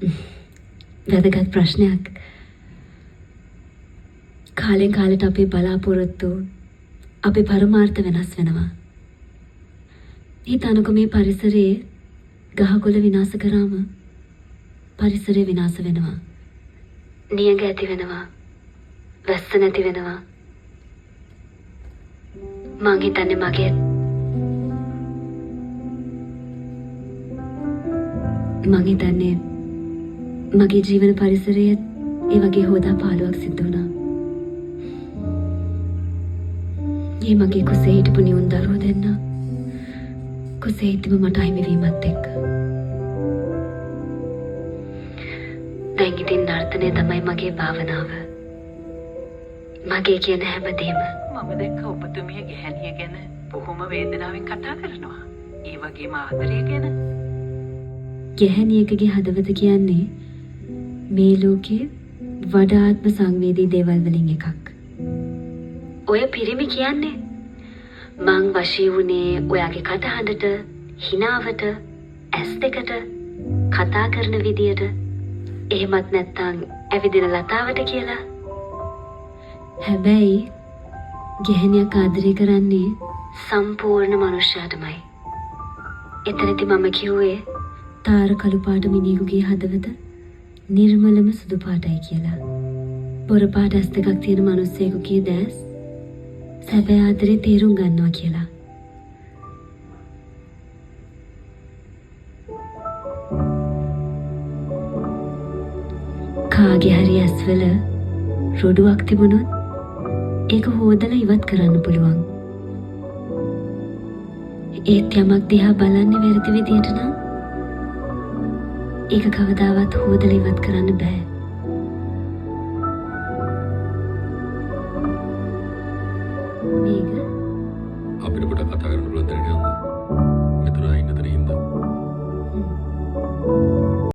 වැදගත් ප්‍රශ්නයක්. කාලෙන් කාලෙට අපේ බලාපොරොත්තු අපේ පරමාර්ථ වෙනස් වෙනවා. හිතනකො මේ පරිසරයේ ගහකොළ විනාශ කරාම පරිසරය විනාශ වෙනවා. නියඟ ඇති වෙනවා. වැස්ස නැති වෙනවා. මං හිතන්නේ මගේ ජීවන පරිසරයේ ඒ වගේ හොදා පාළුවක් සිද්ධ වුණා. ඒ මගේ කුසේ හිටපු නියුන් දරුවෝ දෙන්න කුසේ හිටීම මට අහිමිවීමත් එක්ක. දැන් ඉතින් නර්තනය තමයි මගේ භාවනාව. මගේ කියන හැමදේම. මම දැක්ක ඔබතුමිය ගැහැණිය ගැන බොහොම වේදනාවෙන් කතා කරනවා. ඒ වගේම ආදරය ගැන. ගැහැණියකගේ හදවත කියන්නේ මේ ලෝකේ වඩාත්ම සංවේදී දේවල් වලින් එකක්. ඔය පිරිමි කියන්නේ මං වශී වුණේ ඔයාගේ කටහඬට, හිනාවට, ඇස් දෙකට, කතා කරන විදියට, එහෙමත් නැත්නම් ඇවිදින ලතාවට කියලා. හැබැයි ගැහැණියක් ආදරය කරන්නේ සම්පූර්ණ මනුෂ්‍යයාටමයි. එතනදී මම කිව්වේ තාර කළු පාට මිනිහෙකුගේ හදවත නිර්මලම සුදු පාටයි කියලා. පොර පාට ඇස් දෙකක් තියෙන මිනිස්සෙකුගේ දැස් සැබෑ ආදරේ තේරුම් ගන්නවා කියලා. කාගේ හරි ඇස්වල රොඩුවක් තිබුණොත් ඒක හොදලා ඉවත් කරන්න පුළුවන්. ඒත් යමක් දිහා බලන්නේ වැරදි විදියට නම් ඒක කවදාවත් හොදලා ඉවත් කරන්න බෑ. මේක අපිට පොඩ්ඩක් කතා කරන්න පුළුවන් දැනට යන්න.